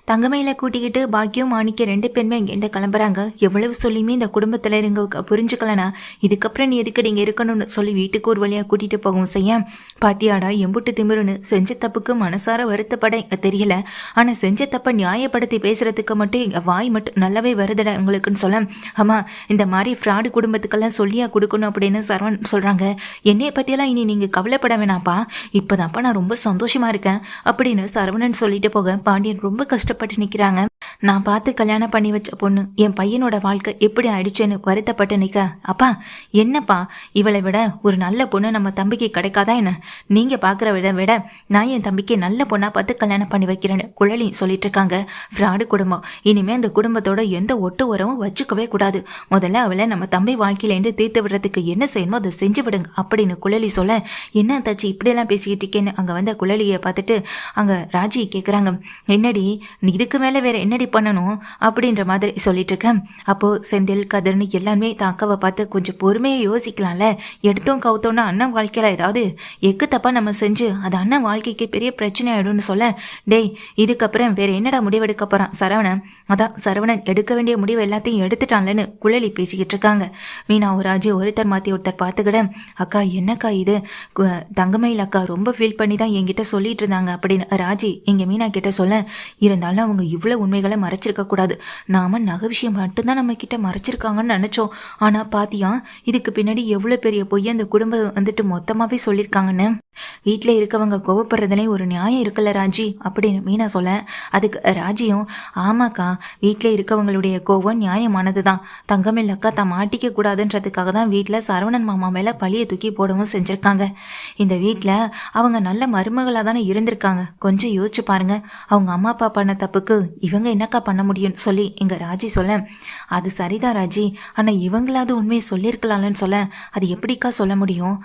தங்கமயில கூட்டிக்கிட்டு பாக்கியம் மாணிக்க 2 பேருமே இங்கேருந்து கிளம்புறாங்க. எவ்வளவு சொல்லியுமே இந்த குடும்பத்தில் இருங்க புரிஞ்சுக்கலனா இதுக்கப்புறம் நீ எதுக்கு நீங்க இருக்கணும்னு சொல்லி வீட்டுக்கு ஒரு வழியாக கூட்டிட்டு போகவும் செய்ய, பாத்தியாடா எம்புட்டு திமிருன்னு, செஞ்ச தப்புக்கு மனசார வருத்தப்பட தெரியல, ஆனா செஞ்ச தப்பை நியாயப்படுத்தி பேசுறதுக்கு மட்டும் எங்க வாய் மட்டும் நல்லாவே வருதுடா உங்களுக்குன்னு சொல்ல, ஆமா இந்த மாதிரி ஃப்ராடு குடும்பத்துக்கெல்லாம் சொல்லியா கொடுக்கணும் அப்படின்னு சரவணன் சொல்றாங்க. என்னைய பத்தியெல்லாம் இனி நீங்க கவலைப்பட வேணாப்பா, இப்பதான்ப்பா நான் ரொம்ப சந்தோஷமா இருக்கேன் அப்படின்னு சரவணன் சொல்லிட்டு போக பாண்டியன் ரொம்ப கஷ்டப்பட்டு நிக்கிறாங்க. நான் பார்த்து கல்யாணம் பண்ணி வச்ச பொண்ணு என் பையனோட வாழ்க்கை எப்படி ஆயிடுச்சுன்னு வருத்தப்பட்டு நிக்க, அப்பா என்னப்பா இவளை விட ஒரு நல்ல பொண்ணு நம்ம தம்பிக்கு கிடைக்காதா என்ன, நீங்க பாக்குற விட நான் என் தம்பிக்கு நல்ல பொண்ணா பார்த்து கல்யாணம் பண்ணி வைக்கிறேன்னு குழலி சொல்லிட்டு இருக்காங்க. ஃப்ராடு குடும்பம், இனிமே அந்த குடும்பத்தோட எந்த ஒட்டு உறவும் வச்சுக்கவே கூடாது, முதல்ல அவளை நம்ம தம்பி வாழ்க்கையிலேருந்து தீர்த்து விடுறதுக்கு என்ன செய்யணுமோ அதை செஞ்சு விடுங்க அப்படின்னு குழலி சொல்ல, என்ன தச்சு இப்படியெல்லாம் பேசிக்கிட்டு இருக்கேன்னு அங்க வந்த குழலியை பார்த்துட்டு அங்க ராஜி கேட்குறாங்க, என்னடி இதுக்கு மேலே வேற என்னடி பண்ணணும் அப்படின்ற மாதிரி சொல்லிட்டு இருக்கேன். அப்போ செந்தில் கதிர்னு எல்லாமே தாக்கவை பார்த்து கொஞ்சம் பொறுமையை யோசிக்கலாம்ல, எடுத்தோம் கவுத்தோன்னா அண்ணன் வாழ்க்கையில ஏதாவது எக்கு தப்பா நம்ம செஞ்சு அது அண்ணன் வாழ்க்கைக்கு பெரிய பிரச்சனை ஆயிடும்னு சொல்ல, டேய் இதுக்கப்புறம் வேற என்னடா முடிவெடுக்க போறான் சரவணன், அதான் சரவணன் எடுக்க வேண்டிய முடிவு எல்லாத்தையும் எடுத்துட்டான்லன்னு குழலி பேசிக்கிட்டு இருக்காங்க. மீனா ராஜு ஒருத்தர் மாற்றி ஒருத்தர் பார்த்துக்கிட, அக்கா என்னக்கா இது, தங்கமயில் அக்கா ரொம்ப ஃபீல் பண்ணி தான் என்கிட்ட சொல்லிட்டு இருந்தாங்க அப்படின்னு ராஜி இங்க மீனா கிட்ட சொல்ல, இருந்தாலும் அவங்க இவ்வளவு உண்மைகளை மறைச்சிருக்க கூடாது, நாம நகை விஷயம் மட்டும்தான் நம்ம கிட்ட மறைச்சிருக்காங்கன்னு நினைச்சோம், ஆனா பாத்தியா இதுக்கு பின்னாடி எவ்வளவு பெரிய பொய்ய அந்த குடும்பம் வந்துட்டு மொத்தமாவே சொல்லியிருக்காங்கன்னு. வீட்டில் இருக்கவங்க கோவப்படுறதுலே ஒரு நியாயம் இருக்குல்ல ராஜி அப்படின்னு மீனா சொல்ல, அதுக்கு ராஜியும் ஆமாக்கா வீட்டில் இருக்கவங்களுடைய கோவம் நியாயமானது தான், தங்கமயில் அக்கா தான் மாட்டிக்க கூடாதுன்றதுக்காக தான் வீட்டில் சரவணன் மாமா மேலே பழியை தூக்கி போடவும் செஞ்சுருக்காங்க. இந்த வீட்டில் அவங்க நல்ல மருமகளாக தானே இருந்திருக்காங்க, கொஞ்சம் யோசிச்சு பாருங்க, அவங்க அம்மா அப்பா பண்ண தப்புக்கு இவங்க என்னக்கா பண்ண முடியும்னு சொல்லி எங்க ராஜி சொல்ல, அது சரிதான் ராஜி, ஆனால் இவங்களாவது உண்மையை சொல்லியிருக்கலாம்னு சொல்ல, அது எப்படிக்கா சொல்ல முடியும்,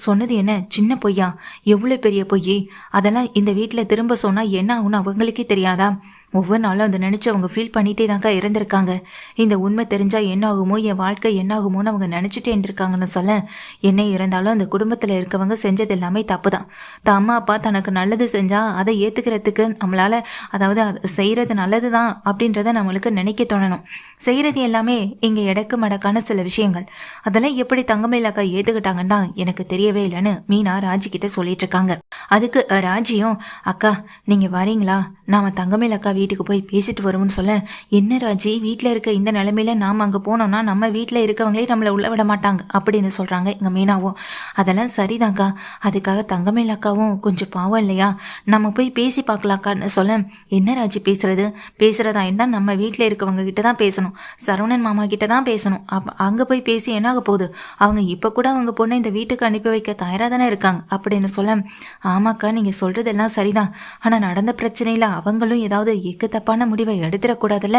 சொன்னது என்ன சின்ன பொய்யா, எவ்வளவு பெரிய பொய், அதெல்லாம் இந்த வீட்டில் திரும்ப சொன்னா என்ன ஆகும்னு அவங்களுக்கே தெரியாதா, ஒவ்வொரு நாளும் அதை நினச்சி அவங்க ஃபீல் பண்ணிகிட்டே தாங்க இருந்திருக்காங்க, இந்த உண்மை தெரிஞ்சால் என்ன ஆகுமோ என் வாழ்க்கை என்ன ஆகுமோன்னு அவங்க நினச்சிட்டே இருந்திருக்காங்கன்னு சொல்ல, என்ன இருந்தாலும் அந்த குடும்பத்தில் இருக்கவங்க செஞ்சது எல்லாமே தப்பு தான், அம்மா அப்பா தனக்கு நல்லது செஞ்சால் அதை ஏற்றுக்கிறதுக்கு நம்மளால், அதாவது அதை செய்கிறது நல்லது தான் அப்படின்றத நம்மளுக்கு நினைக்க தோணணும், செய்கிறது எல்லாமே இங்கே எடக்கு மடக்கான சில விஷயங்கள், அதெல்லாம் எப்படி தங்கமயில் அக்கா ஏற்றுக்கிட்டாங்கன்னு தான் எனக்கு தெரியவே இல்லைன்னு மீனா ராஜி கிட்ட சொல்லிட்டு இருக்காங்க. அதுக்கு ராஜியும், அக்கா நீங்கள் வரீங்களா, நாம தங்கமயில் அக்கா வீட்டுக்கு போய் பேசிட்டு வருவோம்னு சொல்ல, என்ன ராஜி வீட்டில் இருக்க இந்த நிலைமையில நாம் அங்கே போனோம்னா நம்ம வீட்டில் இருக்கவங்களே நம்மளை உள்ள விட மாட்டாங்க அப்படின்னு சொல்கிறாங்க எங்கள் மீனாவும். அதெல்லாம் சரிதாங்க்கா, அதுக்காக தங்கமயில் அக்காவும் கொஞ்சம் பாவம் இல்லையா, நம்ம போய் பேசி பார்க்கலாக்கான்னு சொல்ல, என்ன ராஜி பேசுகிறதா இருந்தால் நம்ம வீட்டில் இருக்கவங்க கிட்ட தான் பேசணும், சரவணன் மாமா கிட்ட தான் பேசணும், அங்கே போய் பேசி என்னாக போகுது, அவங்க இப்போ கூட அவங்க பொண்ணை இந்த வீட்டுக்கு அனுப்பி வைக்க தயாராக தானே இருக்காங்க அப்படின்னு சொல்ல, ஆமாக்கா நீங்கள் சொல்கிறதெல்லாம் சரிதான், ஆனால் நடந்த பிரச்சனையில் அவங்களும் ஏதாவது எக்கு தப்பான முடிவை எடுத்துடக்கூடாதுல்ல,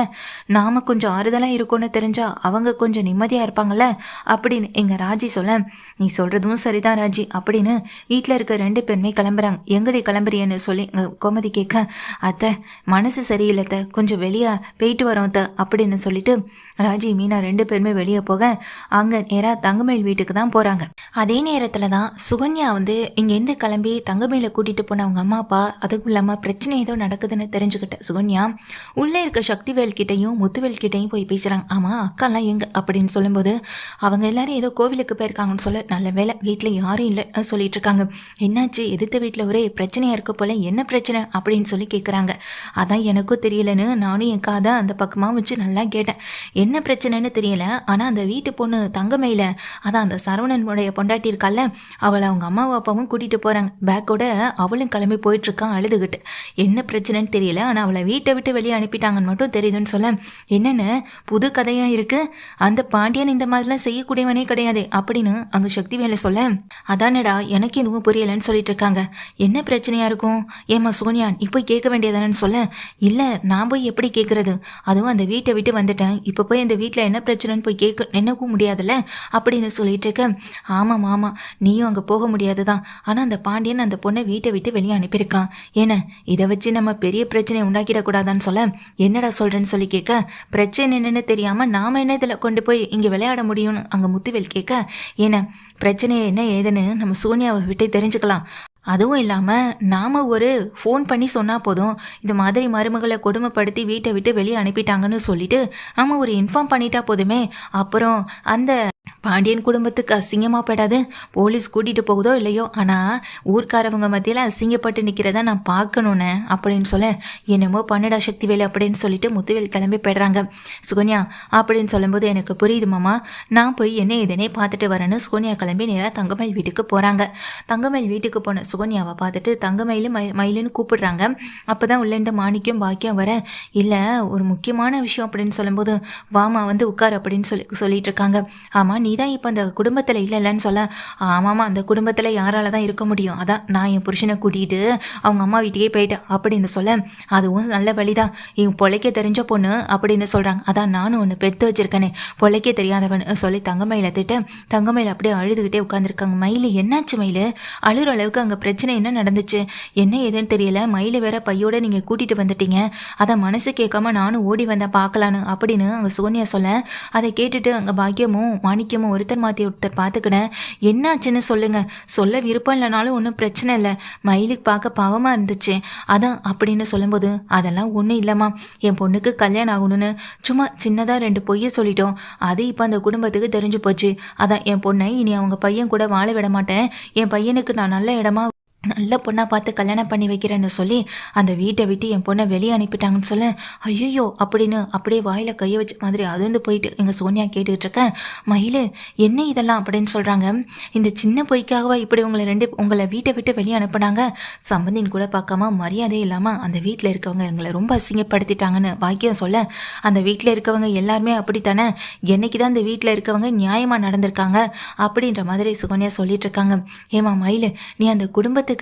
நாம கொஞ்சம் ஆறுதலாக இருக்கும்னு தெரிஞ்சா அவங்க கொஞ்சம் நிம்மதியாக இருப்பாங்கல்ல அப்படின்னு எங்கள் ராஜி சொல்ல, நீ சொல்கிறதும் சரிதான் ராஜி அப்படின்னு வீட்டில் இருக்க 2 பேருமே கிளம்புறாங்க. எங்கடி கிளம்புறியன்னு சொல்லி கோமதி கேட்க, அத்தை மனசு சரியில்லை கொஞ்சம் வெளியே போயிட்டு வரோம் அப்படின்னு சொல்லிட்டு ராஜி மீனா 2 பேருமே வெளியே போக அங்கே நேராக தங்கமயில் வீட்டுக்கு தான் போகிறாங்க. அதே நேரத்தில் தான் சுகன்யா இங்கேருந்து கிளம்பி தங்கமயில கூட்டிகிட்டு போன அவங்க அம்மா அப்பா, அதுவும் இல்லாமல் பிரச்சனை ஏதோ நடக்குதுன்னு தெரிஞ்சுக்கிட்ட சுகன்யா உள்ளே இருக்க சக்திவேல் கிட்டையும் முத்துவேல் கிட்டையும் போய் பேசுகிறாங்க. ஆமாம் அக்காலாம் எங்க அப்படின்னு சொல்லும்போது, அவங்க எல்லாரும் ஏதோ கோவிலுக்கு போயிருக்காங்கன்னு சொல்ல, நல்ல வேலை வீட்டில் யாரும் இல்லை சொல்லிட்டு இருக்காங்க. என்னாச்சு எதிர்த்த வீட்டில் ஒரே பிரச்சனையாக இருக்க போல, என்ன பிரச்சனை அப்படின்னு சொல்லி கேட்குறாங்க. அதான் எனக்கும் தெரியலன்னு நானும் என் காதை அந்த பக்கமாக வச்சு நல்லா கேட்டேன், என்ன பிரச்சனைன்னு தெரியல, ஆனால் அந்த வீட்டு பொண்ணு தங்கமயில, அதான் அந்த சரவணனுடைய பொண்டாட்டி இருக்கால, அவளை அவங்க அம்மாவும் அப்பாவும் கூட்டிகிட்டு போகிறாங்க, பேக்கோட அவளும் கிளம்பி போயிட்டுருக்கான் அழுதுகிட்டு, என்ன பிரச்சனைன்னு தெரியல, ஆனால் அவளை வீட்டை விட்டு வெளியே அனுப்பிட்டாங்கன்னு மட்டும் தெரியுதுன்னு சொல்ல, என்னென்னு புது கதையாக இருக்குது, அந்த பாண்டியன் இந்த மாதிரிலாம் செய்யக்கூடியவனே கிடையாது அப்படின்னு அங்கே சக்தி வேலை சொல்ல, அதானடா எனக்கு எதுவும் புரியலைன்னு சொல்லிட்டு இருக்காங்க. என்ன பிரச்சனையாக இருக்கும், ஏமா சோனியா நீ போய் கேட்க வேண்டியதானு சொல்ல, இல்லை நான் போய் எப்படி கேட்குறது, அதுவும் அந்த வீட்டை விட்டு வந்துட்டேன், இப்போ போய் அந்த வீட்டில் என்ன பிரச்சனைன்னு போய் கேட்க நினைக்கவும் முடியாதுல்ல அப்படின்னு சொல்லிட்டு இருக்க, ஆமாம் ஆமாம் நீயும் அங்கே போக முடியாது தான், ஆனால் அந்த பாண்டியன் அந்த பொண்ணை வீட்டை விட்டு வெளியே அனுப்பியிருக்கான், ஏன்னா இதை வச்சு நம்ம பெரிய பிரச்சனை உண்டாக்கிடக்கூடாதான்னு சொல்ல, என்னடா சொல்கிறேன்னு சொல்லி கேட்க, பிரச்சனை என்னன்னு தெரியாமல் நாம் என்ன இதில் கொண்டு போய் இங்கே விளையாட முடியும்னு அங்கே முத்துவேல் கேட்க, ஏன்னா பிரச்சனை என்ன ஏதுன்னு நம்ம சோனியாவை விட்டு தெரிஞ்சுக்கலாம், அதுவும் இல்லாமல் நாம் ஒரு ஃபோன் பண்ணி சொன்னால் போதும், இந்த மாதிரி மருமகளை கொடுமைப்படுத்தி வீட்டை விட்டு வெளியே அனுப்பிட்டாங்கன்னு சொல்லிட்டு நம்ம ஒரு இன்ஃபார்ம் பண்ணிட்டா போதுமே. அப்புறம் அந்த பாண்டியன் குடும்பத்துக்கு அசிங்கமாக படாது. போலீஸ் கூட்டிகிட்டு போகுதோ இல்லையோ, ஆனால் ஊர்க்காரவங்க மத்தியில் அசிங்கப்பட்டு நிற்கிறத நான் பார்க்கணுன்னு அப்படின்னு சொல்ல, என்னமோ பண்ணுடா சக்திவேல் அப்படின்னு சொல்லிட்டு முத்துவேல் கிளம்பி போய்ட்றாங்க. சுகன்யா அப்படின்னு சொல்லும்போது, எனக்கு புரியுது மாமா, நான் போய் என்ன இதனே பார்த்துட்டு வரேன்னு சுகன்யா கிளம்பி நேராக தங்கமயில் வீட்டுக்கு போகிறாங்க. தங்கமயில் வீட்டுக்கு போன சுகன்யாவை பார்த்துட்டு தங்கமயில் மயிலுன்னு கூப்பிடுறாங்க. அப்போ தான் உள்ளேருந்து மாணிக்கம் பாக்கியம் வர, இல்லை ஒரு முக்கியமான விஷயம் அப்படின்னு சொல்லும்போது, வாமா வந்து உட்கார் அப்படின்னு சொல்லிட்டு இருக்காங்க. ஆமாம், நீ தான் இப்போ அந்த குடும்பத்தில் இல்லைன்னு சொல்ல, ஆமாம்மா அந்த குடும்பத்தில் யாரால தான் இருக்க முடியும், அதான் நான் என் புருஷனை கூட்டிகிட்டு அவங்க அம்மா வீட்டுக்கே போயிட்டேன் அப்படின்னு சொல்ல, அதுவும் நல்ல வழிதான், என் பொழைக்க தெரிஞ்ச பொண்ணு அப்படின்னு சொல்கிறாங்க. அதான் நானும் ஒன்று பெற்று வச்சிருக்கேனே, பொழைக்க தெரியாதவன் சொல்லி தங்கமயில திட்ட, தங்கமயில் அப்படியே அழுதுகிட்டே உட்காந்துருக்காங்க. மயில் என்னாச்சு மயில், அழுகிற அளவுக்கு அங்கே பிரச்சனை என்ன நடந்துச்சு, என்ன ஏதுன்னு தெரியல, மயில் வேற பையோட நீங்கள் கூட்டிகிட்டு வந்துட்டீங்க, அதான் மனசு கேட்காம நானும் ஓடி வந்தேன் பார்க்கலான்னு அப்படின்னு அங்கே சுகன்யா சொல்ல, அதை கேட்டுட்டு அங்கே பாக்கியமும் மாணிக்கமும் ஒருத்தர் மாற்றி ஒருத்தர் பார்த்துக்கினேன். என்னாச்சுன்னு சொல்லுங்க, சொல்ல விருப்பம் இல்லைனாலும் ஒன்றும் பிரச்சனை இல்லை, மயிலுக்கு பார்க்க பாவமாக இருந்துச்சு அதான் அப்படின்னு சொல்லும்போது, அதெல்லாம் ஒன்றும் இல்லைம்மா, என் பொண்ணுக்கு கல்யாணம் ஆகணும்னு சும்மா சின்னதாக 2 பொய்யை சொல்லிட்டோம், அது இப்போ அந்த குடும்பத்துக்கு தெரிஞ்சு போச்சு, அதான் என் பொண்ணை இனி அவங்க பையன் கூட வாழ விட மாட்டேன், என் பையனுக்கு நான் நல்ல இடமா நல்ல பொண்ணாக பார்த்து கல்யாணம் பண்ணி வைக்கிறேன்னு சொல்லி அந்த வீட்டை விட்டு என் பொண்ணை வெளியே அனுப்பிட்டாங்கன்னு சொல்ல, ஐயோ அப்படின்னு அப்படியே வாயில் கையை வச்ச மாதிரி அதிர்ந்து போயிட்டு எங்கள் சோனியா கேட்டுக்கிட்டு இருக்கேன். மயில் என்ன இதெல்லாம் அப்படின்னு சொல்கிறாங்க, இந்த சின்ன பொய்க்காகவா இப்படி உங்களை வீட்டை விட்டு வெளியே அனுப்புனாங்க, சம்பந்தின்னு கூட பார்க்காம மரியாதை இல்லாமல் அந்த வீட்டில் இருக்கவங்க எங்களை ரொம்ப அசிங்கப்படுத்திட்டாங்கன்னு பாக்கியம் சொல்ல, அந்த வீட்டில் இருக்கவங்க எல்லாருமே அப்படித்தானே, என்னைக்கு தான் இந்த வீட்டில் இருக்கவங்க நியாயமாக நடந்திருக்காங்க அப்படின்ற மாதிரி சுகன்யா சொல்லிட்டு இருக்காங்க. ஏமா மயில், நீ அந்த குடும்பத்துக்கு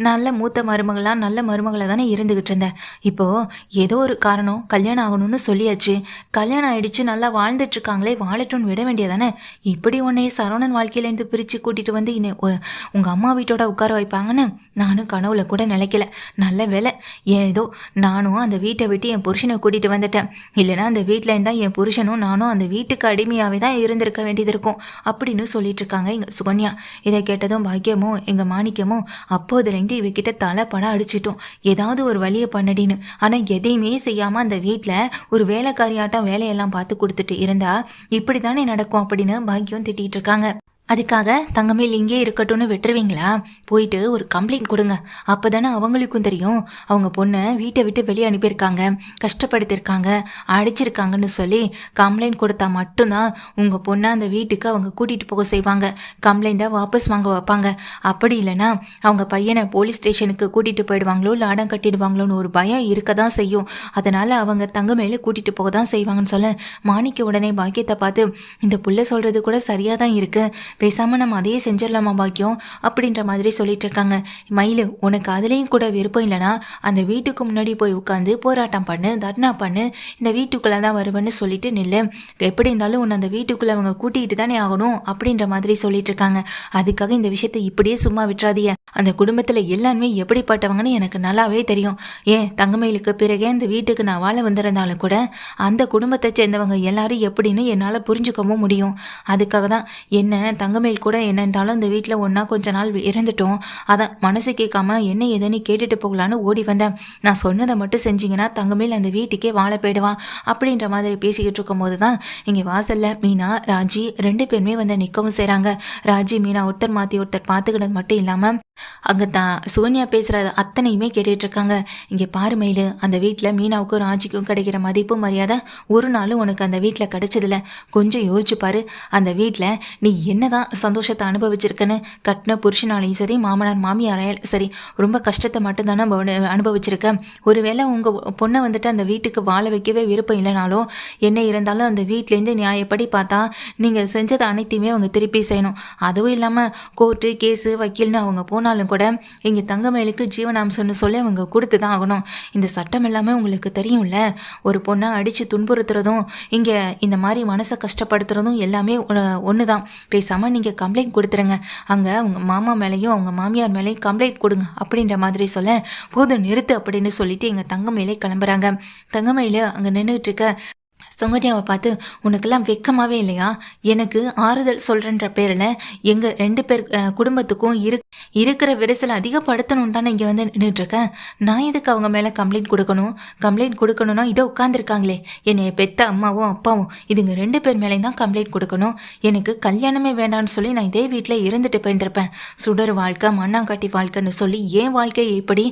நல்ல மூத்த மருமகளாக நல்ல மருமகளை தானே இருந்துகிட்டு இருந்தேன், இப்போது ஏதோ ஒரு காரணம் கல்யாணம் ஆகணும்னு சொல்லியாச்சு, கல்யாணம் ஆயிடுச்சு, நல்லா வாழ்ந்துட்டு இருக்காங்களே, வாழட்டும்னு விட வேண்டியதானே, இப்படி உன்னையே சரவணன் வாழ்க்கையிலேருந்து பிரித்து கூட்டிகிட்டு வந்து உங்கள் அம்மா வீட்டோட உட்கார வைப்பாங்கன்னு நானும் கனவுல கூட நினைக்கல, நல்ல வேலை ஏதோ நானும் அந்த வீட்டை விட்டு என் புருஷனை கூட்டிகிட்டு வந்துட்டேன், இல்லைனா அந்த வீட்டில் இருந்தால் என் புருஷனும் நானும் அந்த வீட்டுக்கு அடிமையாகவே தான் இருந்திருக்க வேண்டியது இருக்கும் அப்படின்னு சொல்லிட்டு இருக்காங்க எங்கள் சுகன்யா. இதை கேட்டதும் பாக்கியமும் எங்கள் மாணிக்கமும், அப்போதுலேருந்து இவகிட்ட தலை படம் அடிச்சிட்டோம், ஏதாவது ஒரு வழியை பண்ணடின்னு, ஆனால் எதையுமே செய்யாமல் அந்த வீட்டில் ஒரு வேலைக்காரியாட்டம் வேலையெல்லாம் பார்த்து கொடுத்துட்டு இருந்தா இப்படி தானே நடக்கும் அப்படின்னு பாக்கியம் திட்டிகிட்டு இருக்காங்க. அதுக்காக தங்கமேல் இங்கே இருக்கட்டும்னு விட்டுருவீங்களா, போயிட்டு ஒரு கம்ப்ளைண்ட் கொடுங்க, அப்போ தானே அவங்களுக்கும் தெரியும் அவங்க பொண்ணை வீட்டை விட்டு வெளியே அனுப்பியிருக்காங்க, கஷ்டப்படுத்தியிருக்காங்க, அடிச்சிருக்காங்கன்னு சொல்லி கம்ப்ளைண்ட் கொடுத்தா மட்டும்தான் உங்கள் பொண்ணை அந்த வீட்டுக்கு அவங்க கூட்டிகிட்டு போக செய்வாங்க, கம்ப்ளைண்ட்டை வாபஸ் வாங்க வைப்பாங்க, அப்படி இல்லைன்னா அவங்க பையனை போலீஸ் ஸ்டேஷனுக்கு கூட்டிகிட்டு போயிடுவாங்களோ இல்லை அடம் கட்டிடுவாங்களோன்னு ஒரு பயம் இருக்க தான் செய்யும், அதனால் அவங்க தங்கமேலே கூட்டிகிட்டு போக தான் செய்வாங்கன்னு சொல்ல, மாணிக்க உடனே பாக்கியத்தை பார்த்து, இந்த புள்ள சொல்கிறது கூட சரியாக தான் இருக்குது, பேசாமல் நம்ம அதையே செஞ்சிடலாமா பாக்கியம் அப்படின்ற மாதிரி சொல்லிட்டு இருக்காங்க. மயில், உனக்கு அதுலேயும் கூட விருப்பம் இல்லைனா அந்த வீட்டுக்கு முன்னாடி போய் உட்காந்து போராட்டம் பண்ணு, தர்ணா பண்ணு, இந்த வீட்டுக்குள்ளே தான் வருவேன்னு சொல்லிட்டு நில்லு, எப்படி இருந்தாலும் உன்னை அந்த வீட்டுக்குள்ளே அவங்க கூட்டிகிட்டு தானே ஆகணும் அப்படின்ற மாதிரி சொல்லிட்டு இருக்காங்க. அதுக்காக இந்த விஷயத்தை இப்படியே சும்மா விட்டுறாதீங்க, அந்த குடும்பத்தில் எல்லாருமே எப்படிப்பட்டவங்கன்னு எனக்கு நல்லாவே தெரியும், ஏன் தங்கமயிலுக்கு பிறகே இந்த வீட்டுக்கு நான் வாழ வந்திருந்தாலும் கூட அந்த குடும்பத்தை சேர்ந்தவங்க எல்லாரும் எப்படின்னு என்னால் புரிஞ்சுக்கவும் முடியும், அதுக்காக தான் என்ன தங்கமேல் கூட என்ன இருந்தாலும் இந்த வீட்டில் ஒன்றா கொஞ்ச நாள் இருந்துட்டோம், அதான் மனசு கேட்காம என்ன எதுன்னு கேட்டுட்டு போகலான்னு ஓடி வந்தேன், நான் சொன்னதை மட்டும் செஞ்சிங்கன்னா தங்கமேல் அந்த வீட்டுக்கே வாழ போயிடுவான் அப்படின்ற மாதிரி பேசிக்கிட்டு இருக்கும் போது தான் இங்கே வாசலில் மீனா ராஜி 2 பேருமே வந்து நிற்கவும் செய்கிறாங்க. ராஜி மீனா ஒருத்தர் மாற்றி ஒருத்தர் பார்த்துக்கிட்டது மட்டும் இல்லாமல் அங்கே சுகன்யா பேசுகிற அத்தனையுமே கேட்டுட்டு இருக்காங்க. இங்கே பாரு மயில், அந்த வீட்டில் மீனாவுக்கும் ராஜிக்கும் கிடைக்கிற மதிப்பு மரியாதை ஒரு நாளும் உனக்கு அந்த வீட்டில் கிடைச்சதில்ல, கொஞ்சம் யோசிச்சு பாரு, அந்த வீட்டில் நீ என்ன தான் சந்தோஷத்தை அனுபவிச்சிருக்கன்னு, கட்டின புருஷனாலையும் சரி மாமனார் மாமியாரையும் சரி ரொம்ப கஷ்டத்தை மட்டும்தானே அனுபவிச்சிருக்க, ஒருவேளை உங்கள் பொண்ணை வந்துட்டு அந்த வீட்டுக்கு வாழ வைக்கவே விருப்பம் இல்லைனாலும் என்ன இருந்தாலும் அந்த வீட்டிலேருந்து நியாயப்படி பார்த்தா நீங்கள் செஞ்சது அனைத்தையுமே அவங்க திருப்பி செய்யணும், அதுவும் இல்லாமல் கோர்ட்டு கேஸு வக்கீல்னு அவங்க போனாலும் கூட இங்கே தங்கமயிலுக்கு ஜீவனாம்சம்னு சொல்லி அவங்க கொடுத்து தான் ஆகணும், இந்த சட்டம் எல்லாமே உங்களுக்கு தெரியும்ல, ஒரு பொண்ணை அடித்து துன்புறுத்துறதும் இங்கே இந்த மாதிரி மனசை கஷ்டப்படுத்துறதும் எல்லாமே ஒன்று தான், பேசாமல் நீங்கள் கம்ப்ளைண்ட் கொடுத்துருங்க, அங்கே அவங்க மாமா மேலேயும் அவங்க மாமியார் மேலேயும் கம்ப்ளைண்ட் கொடுங்க அப்படின்ற மாதிரி சொல்ல, போதும் நிறுத்து அப்படின்னு சொல்லிட்டு எங்கள் தங்கமயிலே கிளம்புறாங்க. தங்கமயில அங்கே நின்றுட்டு இருக்க சுகன்யாவை பார்த்து, உனக்கெல்லாம் வெக்கமாவே இல்லையா? எனக்கு ஆறுதல் சொல்கிறன்ற பேரில் எங்கள் 2 பேர் குடும்பத்துக்கும் இருக்கிற விரிசலை அதிகப்படுத்தணும்னு தானே இங்கே வந்து நின்றுட்டுருக்கேன். நான் எதுக்கு அவங்க மேலே கம்ப்ளைண்ட் கொடுக்கணும்? கம்ப்ளைண்ட் கொடுக்கணும்னா இதோ உட்காந்துருக்காங்களே என்னை பெத்த அம்மாவும் அப்பாவும், இதுங்க 2 பேர் மேலேயும் தான் கம்ப்ளைண்ட் கொடுக்கணும். எனக்கு கல்யாணமே வேண்டான்னு சொல்லி நான் இதே வீட்டில் இருந்துட்டு போயிருந்திருப்பேன். சுடர் வாழ்க்கை மண்ணாங்காட்டி வாழ்க்கைன்னு சொல்லி என் வாழ்க்கையை இப்படி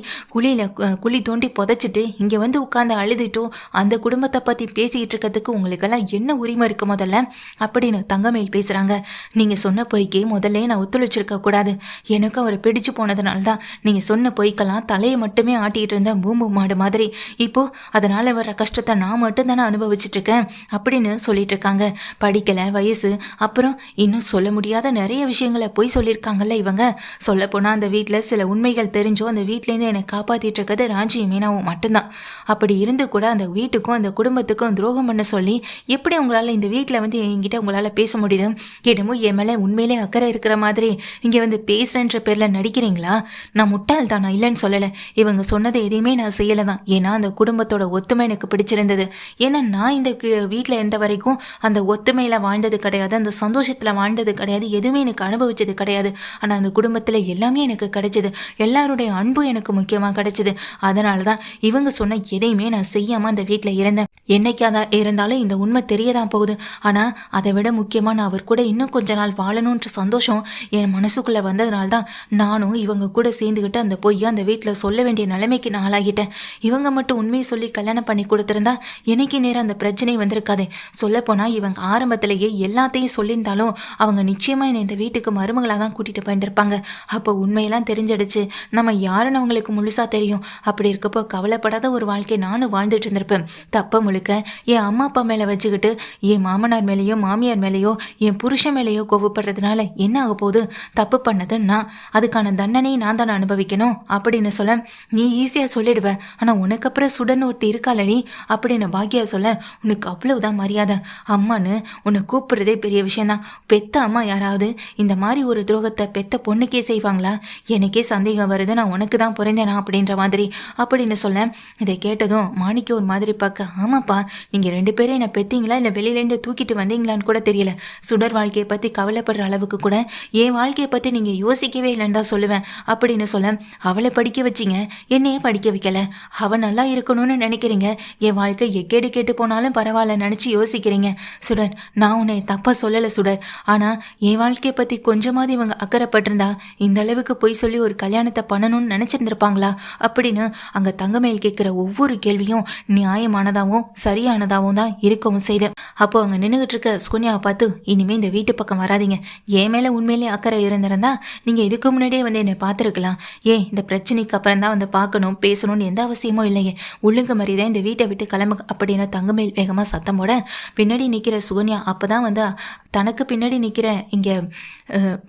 குழி தோண்டி புதைச்சிட்டு இங்கே வந்து உட்காந்து அழுதுட்டோ அந்த குடும்பத்தை பற்றி பேசிக்கிட்டு இருக்க உங்களுக்கெல்லாம் என்ன உரிமை இருக்கு முதல்ல அப்படின்னு தங்கமேல் பேசுறாங்க. நீங்க சொன்ன பொய்க்கே முதல்ல நான் ஒத்துழைச்சிருக்க கூடாது. எனக்கு அவரை பிடிச்சு போனதுனால தான் நீங்க சொன்ன பொய்க்கெல்லாம் தலையை மட்டுமே ஆட்டிட்டு இருந்த பூம்பு மாடு மாதிரி இப்போ அதனால வர்ற கஷ்டத்தை நான் மட்டும் தானே அனுபவிச்சுட்டு இருக்கேன் அப்படின்னு சொல்லிட்டு இருக்காங்க. படிக்கல, வயசு, அப்புறம் இன்னும் சொல்ல முடியாத நிறைய விஷயங்களை போய் சொல்லியிருக்காங்கல்ல இவங்க. சொல்ல போனா அந்த வீட்டில் சில உண்மைகள் தெரிஞ்சோ அந்த வீட்டிலேருந்து என்னை காப்பாத்திட்டு இருக்கிறது ராஜி மீனாவும் மட்டும்தான். அப்படி இருந்து கூட அந்த வீட்டுக்கும் அந்த குடும்பத்துக்கும் துரோகம் பண்ண சொல்லி எப்படி உங்களால் இந்த வீட்டில் வந்து என்கிட்ட உங்களால் பேச முடியுது? என்னமோ என் மேலே உண்மையிலே அக்கறை இருக்கிற மாதிரி இங்கே வந்து பேசுகிறேன்ற பேரில் நடிக்கிறீங்களா? நான் முட்டாள் தான், நான் இல்லைன்னு சொல்லலை. இவங்க சொன்னதை எதையுமே நான் செய்யலை தான். ஏன்னா அந்த குடும்பத்தோட ஒத்துமை எனக்கு பிடிச்சிருந்தது. ஏன்னா நான் இந்த வீட்டில் இருந்த வரைக்கும் அந்த ஒத்துமையில் வாழ்ந்தது கிடையாது, அந்த சந்தோஷத்தில் வாழ்ந்தது கிடையாது, எதுவுமே எனக்கு அனுபவிச்சது கிடையாது. ஆனால் அந்த குடும்பத்தில் எல்லாமே எனக்கு கிடைச்சிது. எல்லாருடைய அன்பும் எனக்கு முக்கியமாக கிடைச்சிது. அதனால தான் இவங்க சொன்ன எதையுமே நான் செய்யாமல் அந்த வீட்டில் இருந்தேன். என்னைக்காதான் இருந்தாலும் இந்த உண்மை தெரியதான் போகுது. ஆனால் அதை விட முக்கியமாக நான் அவர் கூட இன்னும் கொஞ்ச நாள் வாழணுன்ற சந்தோஷம் என் மனசுக்குள்ளே வந்ததுனால தான் நானும் இவங்க கூட சேர்ந்துக்கிட்டு அந்த பொய்யை அந்த வீட்டில் சொல்ல வேண்டிய நிலைமைக்கு நான் ஆளாகிட்டேன். இவங்க மட்டும் உண்மையை சொல்லி கல்யாணம் பண்ணி கொடுத்துருந்தா எனக்கு நேரம் அந்த பிரச்சனை வந்திருக்காது. சொல்லப்போனால் இவங்க ஆரம்பத்திலேயே எல்லாத்தையும் சொல்லியிருந்தாலும் அவங்க நிச்சயமாக என்னை இந்த வீட்டுக்கு மருமகளாக தான் கூட்டிகிட்டு போயிருப்பாங்க. அப்போ உண்மையெல்லாம் தெரிஞ்சிடுச்சு. நம்ம யாருன்னு அவங்களுக்கு முழுசாக தெரியும். அப்படி இருக்கப்போ கவலைப்படாத ஒரு வாழ்க்கை நானும் வாழ்ந்துட்டு இருந்திருப்பேன். தப்ப முழுக்க என் அம்மா அப்பா மேலே வச்சுக்கிட்டு என் மாமனார் மேலேயோ மாமியார் மேலேயோ என் புருஷன் மேலேயோ கோவப்படுறதுனால என்ன ஆக போகுது? தப்பு பண்ணது நான், அதுக்கான தண்டனையை நான் தானே அனுபவிக்கணும் அப்படின்னு சொல்ல நீ ஈஸியாக சொல்லிடுவ. ஆனால் உனக்கு அப்புறம் சுடன்னு ஒருத்தி இருக்காளடி அப்படின்னு பாக்கியா சொல்ல உனக்கு அவ்வளவுதான் மரியாதை. அம்மான்னு உன்னை கூப்பிடுறதே பெரிய விஷயம்தான். பெத்த அம்மா யாராவது இந்த மாதிரி ஒரு துரோகத்தை பெத்த பொண்ணுக்கே செய்வாங்களா? எனக்கே சந்தேகம் வருது, நான் உனக்கு தான் பிறந்தேனா அப்படின்ற மாதிரி அப்படின்னு சொல்ல இதை கேட்டதும் மாணிக்க ஒரு மாதிரி பார்க்க, ஆமாப்பா நீங்கள் 2 பேரும் என்னை பெற்றீங்களா இல்லை வெளியிலேருந்து தூக்கிட்டு வந்தீங்களான்னு கூட தெரியல. சுடர் வாழ்க்கையை பற்றி கவலைப்படுற அளவுக்கு கூட என் வாழ்க்கையை பற்றி நீங்கள் யோசிக்கவே இல்லைன்னு தான் சொல்லுவேன் அப்படின்னு சொல்ல, அவளை படிக்க வச்சிங்க, என்னையே படிக்க வைக்கல. அவன் நல்லா இருக்கணும்னு நினைக்கிறீங்க. என் வாழ்க்கை எக்கேடு கேட்டு போனாலும் பரவாயில்ல நினச்சி யோசிக்கிறீங்க. சுடர், நான் உன்னை தப்பாக சொல்லலை சுடர். ஆனால் என் வாழ்க்கையை பற்றி கொஞ்சமாவது இவங்க அக்கறைப்பட்டிருந்தா இந்த அளவுக்கு பொய் சொல்லி ஒரு கல்யாணத்தை பண்ணணும்னு நினச்சிருந்துருப்பாங்களா அப்படின்னு அங்கே தங்கமேல் கேட்குற ஒவ்வொரு கேள்வியும் நியாயமானதாகவும் சரியானதாகவும் தான் இருக்கவும் செய்து. அப்போ அங்கே நின்றுகிட்டு இருக்க சுகன்யாவை பார்த்து, இனிமேல் இந்த வீட்டு பக்கம் வராதிங்க. என் மேலே உண்மையிலே அக்கறை இருந்திருந்தா நீங்கள் இதுக்கு முன்னாடியே வந்து என்னை பார்த்துருக்கலாம். ஏன் இந்த பிரச்சனைக்கு அப்புறம் தான் வந்து பார்க்கணும் பேசணும்னு எந்த அவசியமும் இல்லையே. ஒழுங்கு மாதிரி தான் இந்த வீட்டை விட்டு கிளம்பு அப்படின்னு தங்கமேல் வேகமாக சத்தம் போட பின்னாடி நிற்கிற சுகன்யா அப்போ தான் வந்து தனக்கு பின்னாடி நிற்கிற இங்கே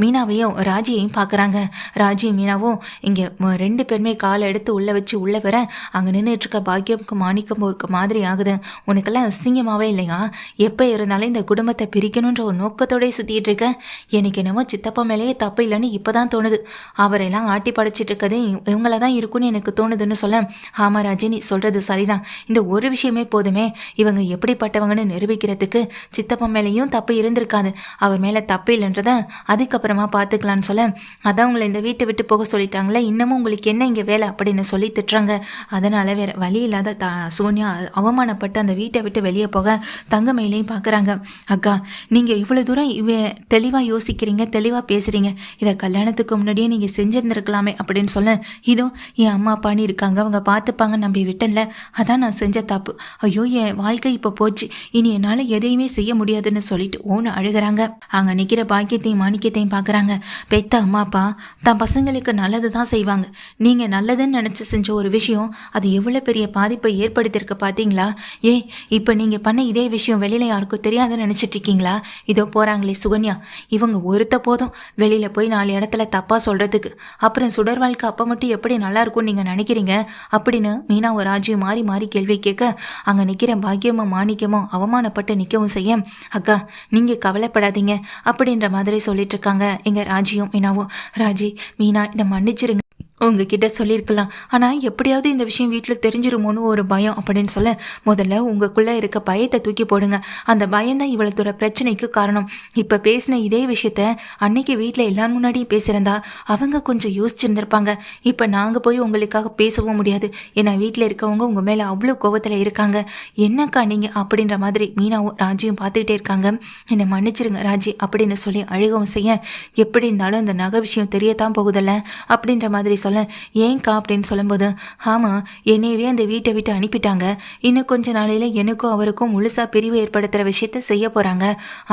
மீனாவையும் ராஜியையும் பார்க்குறாங்க. ராஜியும் மீனாவும் இங்கே 2 பேருமே காலை எடுத்து உள்ளே வச்சு உள்ளே வர அங்கே நின்றுட்டு இருக்க பாக்கியமுக்கு மாணிக்கம் ஒரு மாதிரி ஆகுது. உனக்கெல்லாம் அசிங்கமாகவே இல்லையா? எப்போ இருந்தாலும் இந்த குடும்பத்தை பிரிக்கணுன்ற ஒரு நோக்கத்தோடய சுற்றிட்டு இருக்க. எனக்கு என்னமோ சித்தப்பா மேலேயே தப்பு இல்லைன்னு இப்போ தான் தோணுது. அவரெல்லாம் ஆட்டி படைச்சிட்டு இருக்கதே இவங்கள தான் இருக்குன்னு எனக்கு தோணுதுன்னு சொல்ல, ஆமா ராஜி, நீ சொல்கிறது சரிதான். இந்த ஒரு விஷயமே போதுமே இவங்க எப்படிப்பட்டவங்கன்னு நிரூபிக்கிறதுக்கு. சித்தப்பா மேலேயும் தப்பு இருந்திருக்காது, அவர் மேலே தப்பு இல்லைன்றத அதுக்கப்புறமா பார்த்துக்கலான்னு சொல்ல, அதான் உங்களை இந்த வீட்டை விட்டு போக சொல்லிட்டாங்களே, இன்னமும் உங்களுக்கு என்ன இங்கே வேலை அப்படின்னு சொல்லி திட்டுறாங்க. அதனால் வேறு வழி இல்லாத சோனியா அவமானப்பட்டு அந்த வீட்டை விட்டு வெளியே போக தங்கமயிலையும் பார்க்குறாங்க. அக்கா, நீங்கள் இவ்வளோ தூரம் தெளிவாக யோசிக்கிறீங்க, தெளிவாக பேசுகிறீங்க. இதை கல்யாணத்துக்கு முன்னாடியே நீங்கள் செஞ்சுருந்துருக்கலாமே அப்படின்னு சொல்ல, இதோ என் அம்மா அப்பான்னு இருக்காங்க, அவங்க பார்த்துப்பாங்க நம்பி விட்டல, அதான் நான் செஞ்ச தப்பு. ஐயோ, என் வாழ்க்கை இப்போ போச்சு, இனி என்னால் எதையுமே செய்ய முடியாதுன்னு சொல்லிட்டு ஓன்னு அழுகிறாங்க. அங்கே நிற்கிற பாக்கியத்தையும் மாணிக்கத்தையும் பார்க்குறாங்க. பெத்த அம்மா அப்பா தன் பசங்களுக்கு நல்லது தான் செய்வாங்க. நீங்கள் நல்லதுன்னு நினச்சி செஞ்ச ஒரு விஷயம் அது எவ்வளோ பெரிய பாதிப்பை ஏற்படுத்தியிருக்க பார்த்தீங்களா? இப்போ நீங்கள் பண்ண இதே விஷயம் வெளியில் யாருக்கும் தெரியாதுன்னு நினச்சிட்டு இருக்கீங்களா? இதோ போகிறாங்களே சுகன்யா, இவங்க ஒருத்த போதும் வெளியில் போய் 4 இடத்துல தப்பாக சொல்கிறதுக்கு. அப்புறம் சுடர் வாழ்க்கை அப்போ மட்டும் எப்படி நல்லா இருக்கும்னு நீங்கள் நினைக்கிறீங்க அப்படின்னு மீனா ஒரு ராஜ்யம் மாறி மாறி கேள்வி கேட்க, அங்கே நிற்கிற பாக்கியமும் மாணிக்கமும் அவமானப்பட்டு நிற்கவும் செய்ய, அக்கா நீங்கள் கவலைப்படாதீங்க அப்படின்ற மாதிரி சொல்லிட்டு இருக்காங்க எங்கள் ராஜியும் மீனாவும். ராஜி, மீனா, இதை மன்னிச்சிருங்க, உங்ககிட்ட சொல்லியிருக்கலாம். ஆனால் எப்படியாவது இந்த விஷயம் வீட்டில் தெரிஞ்சிருமோன்னு ஒரு பயம் அப்படின்னு சொல்ல, முதல்ல உங்களுக்குள்ளே இருக்க பயத்தை தூக்கி போடுங்க. அந்த பயம்தான் இவ்வளோத்தோட பிரச்சனைக்கு காரணம். இப்போ பேசின இதே விஷயத்த அன்னைக்கு வீட்டில் எல்லாரும் முன்னாடியும் பேசியிருந்தா அவங்க கொஞ்சம் யோசிச்சிருந்திருப்பாங்க. இப்போ நாங்கள் போய் உங்களுக்காக பேசவும் முடியாது. ஏன்னா வீட்டில் இருக்கவங்க உங்கள் மேலே அவ்வளோ கோவத்தில் இருக்காங்க. என்னக்கா நீங்கள் அப்படின்ற மாதிரி மீனாவும் ராஜியும் பார்த்துக்கிட்டே இருக்காங்க. என்னை மன்னிச்சிருங்க ராஜி அப்படின்னு சொல்லி அழுகவும் செய்ய, எப்படி இருந்தாலும் அந்த நகை விஷயம் தெரியத்தான் போகுதில்ல அப்படின்ற மாதிரி சொல்ல, ஏன்க்கா அப்படின்னு சொல்லும்போது, ஆமாம் என்னையவே அந்த வீட்டை விட்டு அனுப்பிட்டாங்க. இன்னும் கொஞ்ச நாளையில் எனக்கும் அவருக்கும் முழுசாக பிரிவு ஏற்படுத்துகிற விஷயத்த செய்ய போகிறாங்க.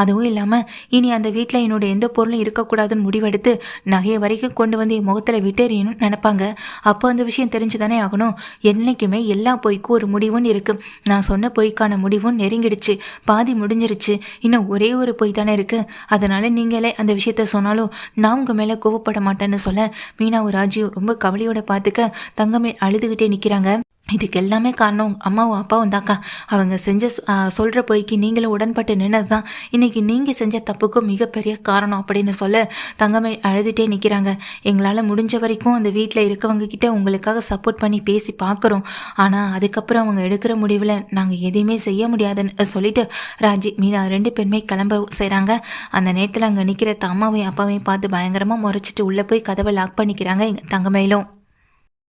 அதுவும் இல்லாமல் இனி அந்த வீட்டில் என்னோட எந்த பொருளும் இருக்கக்கூடாதுன்னு முடிவெடுத்து நகையை வரைக்கும் கொண்டு வந்து என் முகத்தில் விட்டேறியணும்னு நினைப்பாங்க. அப்போ அந்த விஷயம் தெரிஞ்சு தானே ஆகணும். என்றைக்குமே எல்லா பொய்க்கும் ஒரு முடிவுன்னு இருக்குது. நான் சொன்ன பொய்க்கான முடிவும் நெருங்கிடுச்சு, பாதி முடிஞ்சிருச்சு. இன்னும் ஒரே ஒரு பொய் தானே இருக்குது. அதனால் நீங்களே அந்த விஷயத்த சொன்னாலும் நான் உங்கள் மேலே கோவப்பட மாட்டேன்னு சொல்ல, மீனாவும் ராஜியும் ரொம்ப கவலையோட பார்த்துக்க தங்கமே அழுதுகிட்டே நிற்கிறாங்க. இதுக்கு எல்லாமே காரணம் அம்மாவும் அப்பாவும் தாக்கா. அவங்க செஞ்ச சொல்கிற பொய்க்கு நீங்களும் உடன்பட்டு நின்னது தான் இன்றைக்கி நீங்கள் செஞ்ச தப்புக்கும் மிகப்பெரிய காரணம் அப்படின்னு சொல்ல தங்கமே அழுதுகிட்டே நிற்கிறாங்க. எங்களால் முடிஞ்ச வரைக்கும் அந்த வீட்டில் இருக்கவங்க கிட்ட உங்களுக்காக சப்போர்ட் பண்ணி பேசி பார்க்குறோம். ஆனால் அதுக்கப்புறம் அவங்க எடுக்கிற முடிவில் நாங்கள் எதையுமே செய்ய முடியாதுன்னு சொல்லிட்டு ராஜி மீனா 2 பேருமே கிளம்ப செய்கிறாங்க. அந்த நேரத்தில் அங்கே நிற்கிற அம்மாவையும் அப்பாவையும் பார்த்து பயங்கரமாக முறைச்சிட்டு உள்ளே போய் கதவை லாக் பண்ணிக்கிறாங்க எங்கள் தங்கமேலும்.